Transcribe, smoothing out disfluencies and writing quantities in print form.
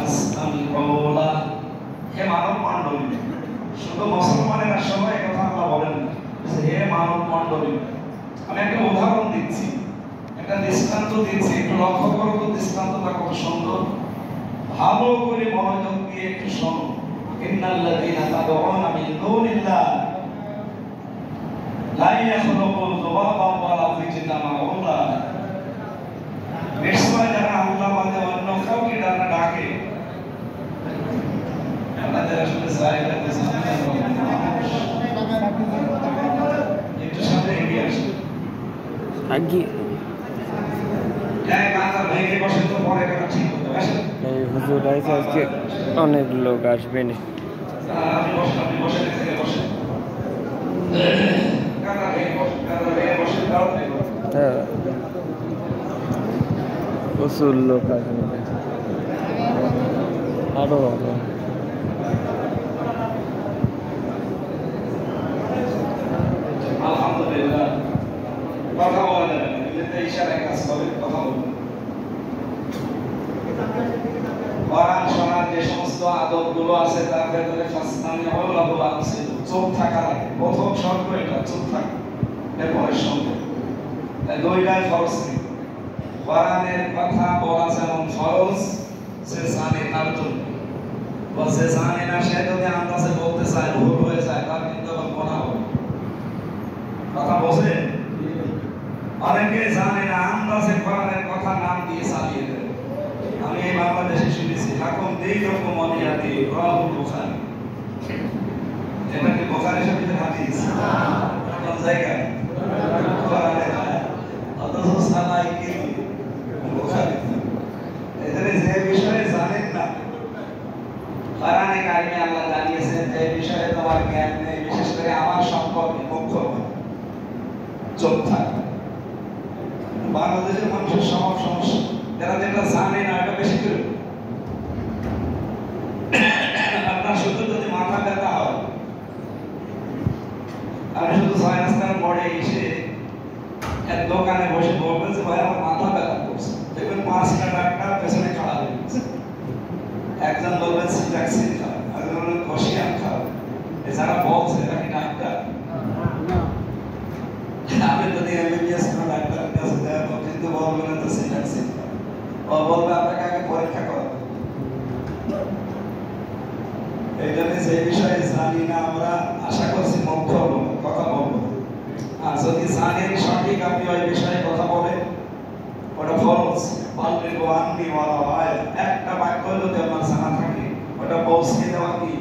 ফাসতামিউলা। হে মানব মণ্ডলী, শুধু মুসলমানেরা সবাই কথা আল্লাহ বলেন না, হে মানব মণ্ডলী। আমি একটা উদাহরণ দিচ্ছি, একটা দৃষ্টান্ত দিচ্ছি, একটু লক্ষ্য করো তো দৃষ্টান্তটা কত সুন্দর। ভালো করে মনোযোগ দিয়ে একটু শোনো। ইন্নাল্লাযীনা তাদউনা মিন দুনিল্লাহ লা ইয়াখলুকু যুবাবান ওয়ালা ইয়াজতামাউ লাহ। নিশ্চয় যারা আল্লাহ বাদে অন্য কাউকে ডাকে, আপনাদের আসলে জায়গা আছে, একটু সামনে এগিয়ে আসুন। আগে এই হুজুর আইছে, আজকে অনেক লোক আসবে না। হ্যাঁ, প্রচুর লোক আসবে, আরো হবে। আলহামদুলিল্লাহ, কথা বলা যাবে না, ইশারায় কাজ করে, কথা বলুন। কোরআন শোনার যে সমস্ত আদবগুলো আছে তার ভেতরে ফাসতামিউলাহু আনসিতু, চুপ থাকা লাগে। প্রথম শর্ত এটা, চুপ থাকা। এরপরে শুনবে, দুইটাই ফরজ নেই। কোরআনের কথা বলা যেমন ফরজ, সে জানে তার জন্য, বা সে জানে না সে যদি আন্দাজে বলতে চায়, ভুল হয়ে যায়, তার কিন্তু আবার গুনাহ হবে। কথা বোঝেন? অনেকে জানে না, আন্দাজে কোরআনের কথা নাম দিয়ে চালিয়ে দেয়। আমি এই বাংলাদেশে শুনেছি, এখন এই রকম অনিয়াতি রাহুল বুখারী, এটা কি বুখারী শরীফের হাদিস? কোন জায়গায় কোরআনে আয়াত, অথচ সালাই কি বুখারী। এদের যে বিষয়ে জানেন না, কোরআনে কারিমে আল্লাহ জানিয়েছেন যে বিষয়ে তোমার জ্ঞান নেই, বিশেষ করে আমার সম্পর্কে মুখ্য চুপ থাক। বাংলাদেশের মানুষের সব সমস্যা, যারা যেটা জানে না এটা বেশি করে। আপনার শুধু যদি মাথা ব্যথা হয়, আমি শুধু ছয় রাস্তার মোড়ে এসে এক দোকানে বসে বলবেন যে ভাই আমার মাথা ব্যথা করছে, দেখবেন 5টা ডাক্তার পেছনে খাড়া হয়ে গেছে। একজন বলবেন সিটাক্সিন খাও, একজন বলবেন কশিয়াম খাও। এছাড়া বলছে এরা কি ডাক্তার? আপনি যদি এমবিবিএস কোনো ডাক্তারের কাছে যান, কিন্তু বলবেন তো সিটাক্সিন খাও, ও বলবে আপনাকে আগে পরীক্ষা করো। এই জন্য যে বিষয়ে জানি না আমরা, আশা করছি মুখ্য কথা বলবো। আর যদি জানেন সঠিক, আপনি ওই বিষয়ে কথা বলেন, ওটা ফরজ। বাল্লিগু আন্নি ওয়ালাউ আয়া, একটা বাক্য যদি আপনার জানা থাকে, ওটা পৌঁছে দেওয়া কি